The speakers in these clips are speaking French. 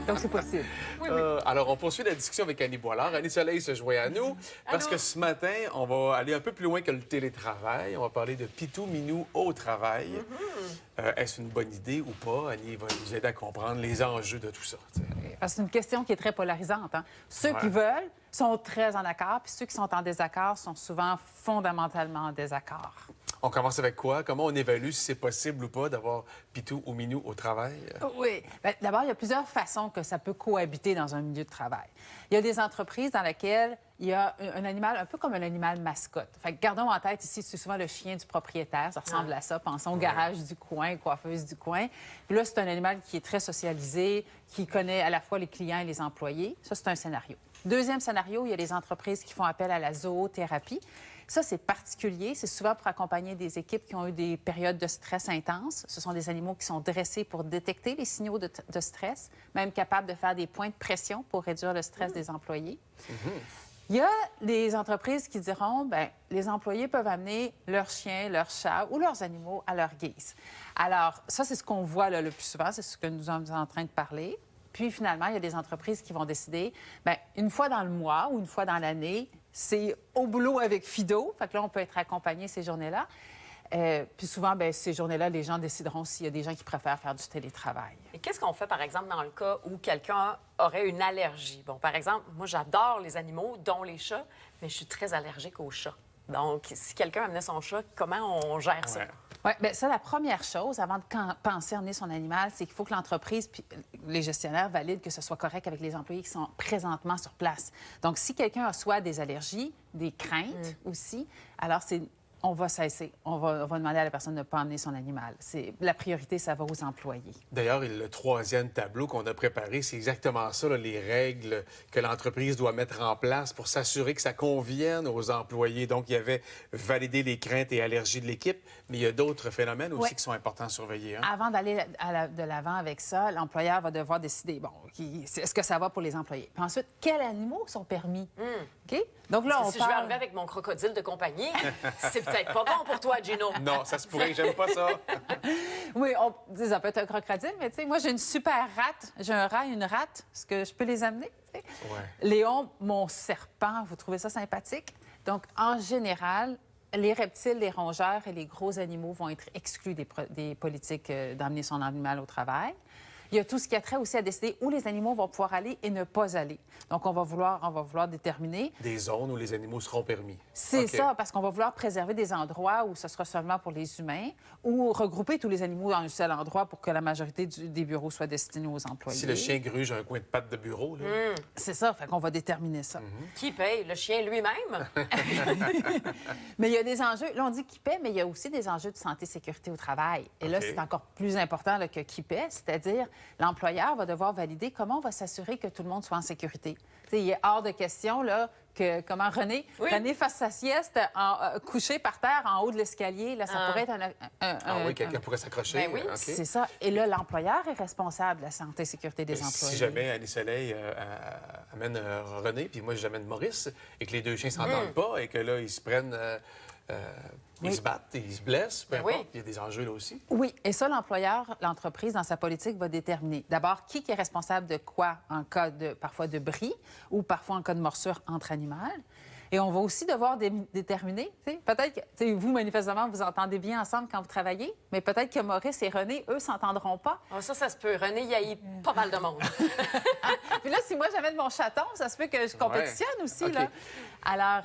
Donc, c'est possible. Alors, on poursuit la discussion avec Annie Boilard. Annie Soleil se joint à nous parce que ce matin, on va aller un peu plus loin que le télétravail. On va parler de Pitou Minou au travail. Est-ce une bonne idée ou pas? Annie va nous aider à comprendre les enjeux de tout ça. Parce que c'est une question qui est très polarisante. Hein? Ceux qui veulent sont très en accord, puis ceux qui sont en désaccord sont souvent fondamentalement en désaccord. On commence avec quoi? Comment on évalue si c'est possible ou pas d'avoir Pitou ou Minou au travail? Oui. Bien, d'abord, il y a plusieurs façons que ça peut cohabiter dans un milieu de travail. Il y a des entreprises dans lesquelles il y a un animal, un peu comme un animal mascotte. Fait que gardons en tête ici, c'est souvent le chien du propriétaire. Ça ressemble à ça. Pensons au garage du coin, coiffeuse du coin. Puis là, c'est un animal qui est très socialisé, qui connaît à la fois les clients et les employés. Ça, c'est un scénario. Deuxième scénario, il y a les entreprises qui font appel à la zoothérapie. Ça, c'est particulier. C'est souvent pour accompagner des équipes qui ont eu des périodes de stress intenses. Ce sont des animaux qui sont dressés pour détecter les signaux de stress, même capables de faire des points de pression pour réduire le stress des employés. Il y a des entreprises qui diront, bien, les employés peuvent amener leurs chiens, leurs chats ou leurs animaux à leur guise. Alors, ça, c'est ce qu'on voit là, le plus souvent. C'est ce que nous sommes en train de parler. Puis, finalement, il y a des entreprises qui vont décider, bien, une fois dans le mois ou une fois dans l'année, c'est au boulot avec Fido. Fait que là, on peut être accompagné ces journées-là. Puis souvent, bien, ces journées-là, les gens décideront s'il y a des gens qui préfèrent faire du télétravail. Et qu'est-ce qu'on fait, par exemple, dans le cas où quelqu'un aurait une allergie? Bon, par exemple, moi, j'adore les animaux, dont les chats, mais je suis très allergique aux chats. Donc, si quelqu'un amenait son chat, comment on gère ça? Oui, bien ça, la première chose, avant de penser à emmener son animal, c'est qu'il faut que l'entreprise puis les gestionnaires valident que ce soit correct avec les employés qui sont présentement sur place. Donc, si quelqu'un a soit des allergies, des craintes aussi, alors on va cesser. On va demander à la personne de ne pas emmener son animal. La priorité, ça va aux employés. D'ailleurs, le troisième tableau qu'on a préparé, c'est exactement ça, là, les règles que l'entreprise doit mettre en place pour s'assurer que ça convienne aux employés. Donc, il y avait valider les craintes et allergies de l'équipe, mais il y a d'autres phénomènes aussi qui sont importants à surveiller. Hein? Avant d'aller de l'avant avec ça, l'employeur va devoir décider, bon, est-ce que ça va pour les employés? Puis ensuite, quels animaux sont permis? OK? Donc là, si je vais arriver avec mon crocodile de compagnie, c'est peut-être pas bon pour toi, Gino. Non, ça se pourrait, j'aime pas ça. Oui, ça peut être un crocodile, mais tu sais, moi, j'ai une super rate. J'ai un rat et une rate. Est-ce que je peux les amener? Ouais. Léon, mon serpent, vous trouvez ça sympathique? Donc, en général, les reptiles, les rongeurs et les gros animaux vont être exclus des politiques d'emmener son animal au travail. Il y a tout ce qui a trait aussi à décider où les animaux vont pouvoir aller et ne pas aller. Donc, on va vouloir déterminer... Des zones où les animaux seront permis. C'est ça, parce qu'on va vouloir préserver des endroits où ce sera seulement pour les humains ou regrouper tous les animaux dans un seul endroit pour que la majorité des bureaux soient destinés aux employés. Si le chien gruge un coin de patte de bureau, là... C'est ça, fait qu'on va déterminer ça. Qui paye? Le chien lui-même? Mais il y a des enjeux... Là, on dit qui paie, mais il y a aussi des enjeux de santé-sécurité au travail. Et là, c'est encore plus important là, que qui paie, c'est-à-dire l'employeur va devoir valider comment on va s'assurer que tout le monde soit en sécurité. T'sais, il est hors de question là, que René fasse sa sieste couché par terre en haut de l'escalier. Là, ça pourrait être quelqu'un pourrait s'accrocher. Ben oui, c'est ça. Et là, l'employeur est responsable de la santé et sécurité des employés. Si jamais Annie Soleil amène René, puis moi j'amène Maurice, et que les deux chiens s'entendent pas, et que là, ils se prennent... Ils se battent, ils se blessent, peu importe. Il y a des enjeux là aussi. Oui, et ça, l'employeur, l'entreprise, dans sa politique, va déterminer. D'abord, qui est responsable de quoi en cas parfois de bris ou parfois en cas de morsure entre animaux. Et on va aussi devoir déterminer, peut-être que vous, manifestement, vous entendez bien ensemble quand vous travaillez, mais peut-être que Maurice et René, eux, s'entendront pas. Oh, ça se peut. René, il y a pas mal de monde. Puis là, si moi, j'avais de mon chaton, ça se peut que je compétitionne aussi, là. Alors,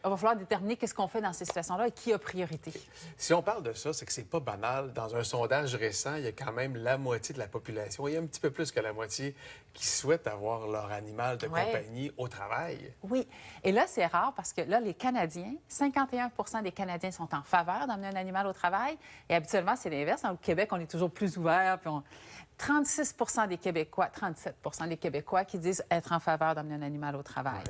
on va falloir déterminer qu'est-ce qu'on fait dans ces situations-là et qui a priorité. Si on parle de ça, c'est que c'est pas banal. Dans un sondage récent, il y a quand même la moitié de la population, il y a un petit peu plus que la moitié, qui souhaitent avoir leur animal de compagnie au travail. Oui. Et là, c'est rare parce que là, les Canadiens, 51 des Canadiens sont en faveur d'emmener un animal au travail. Et habituellement, c'est l'inverse. Au Québec, on est toujours plus ouvert. Puis 36 des Québécois, 37 des Québécois qui disent être en faveur d'emmener un animal au travail.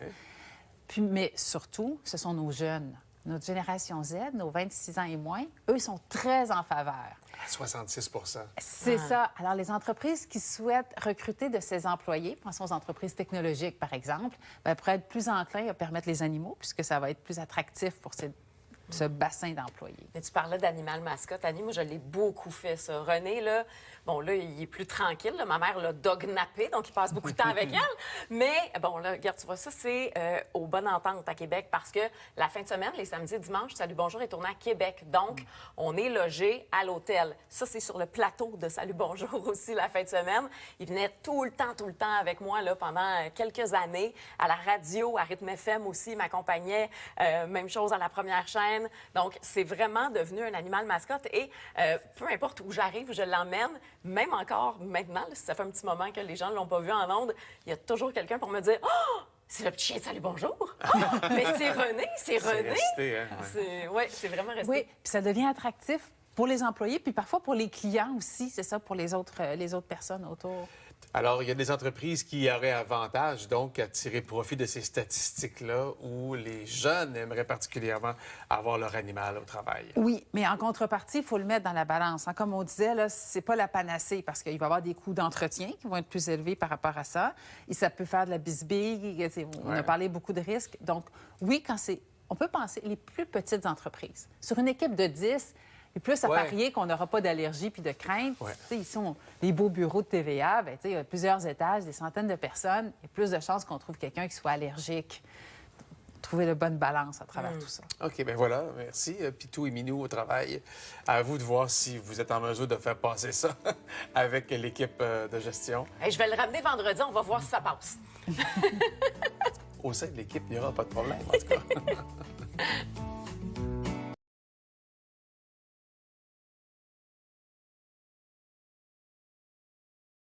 Puis, mais surtout, ce sont nos jeunes. Notre génération Z, nos 26 ans et moins, eux sont très en faveur. À 66 C'est ça. Alors, les entreprises qui souhaitent recruter de ces employés, pensons aux entreprises technologiques, par exemple, pourraient être plus enclins à permettre les animaux, puisque ça va être plus attractif pour ces ce bassin d'employés. Mais tu parlais d'animal mascotte. Annie, moi, je l'ai beaucoup fait, ça. René, là, bon, là, il est plus tranquille. Là. Ma mère l'a dognappé, donc il passe beaucoup de temps avec elle. Mais, bon, là, regarde, tu vois, ça, c'est au Bonne Entente à Québec parce que la fin de semaine, les samedis et dimanches, Salut Bonjour est tourné à Québec. Donc, on est logé à l'hôtel. Ça, c'est sur le plateau de Salut Bonjour aussi la fin de semaine. Il venait tout le temps avec moi, là, pendant quelques années. À la radio, à Rythme FM aussi, il m'accompagnait. Même chose à la première chaîne. Donc, c'est vraiment devenu un animal mascotte. Et peu importe où j'arrive, je l'emmène. Même encore maintenant, là, si ça fait un petit moment que les gens ne l'ont pas vu en ondes, il y a toujours quelqu'un pour me dire « Oh! C'est le petit chien de Salut Bonjour! Oh! Mais c'est René! C'est René! » resté, hein? Oui, c'est vraiment resté. Oui, puis ça devient attractif pour les employés, puis parfois pour les clients aussi, c'est ça, pour les autres personnes autour. Alors, il y a des entreprises qui auraient avantage, donc, à tirer profit de ces statistiques-là où les jeunes aimeraient particulièrement avoir leur animal au travail. Oui, mais en contrepartie, il faut le mettre dans la balance. Hein. Comme on disait, là, c'est pas la panacée parce qu'il va y avoir des coûts d'entretien qui vont être plus élevés par rapport à ça. Et ça peut faire de la bisbille. On a parlé beaucoup de risques. Donc, oui, on peut penser les plus petites entreprises. Sur une équipe de 10, et plus à parier qu'on n'aura pas d'allergie puis de crainte. Ici, les beaux bureaux de TVA, il y a plusieurs étages, des centaines de personnes. Il y a plus de chances qu'on trouve quelqu'un qui soit allergique. Trouver la bonne balance à travers tout ça. OK, bien voilà. Merci. Pitou et Minou au travail. À vous de voir si vous êtes en mesure de faire passer ça avec l'équipe de gestion. Hey, je vais le ramener vendredi, on va voir si ça passe. Au sein de l'équipe, il n'y aura pas de problème, en tout cas.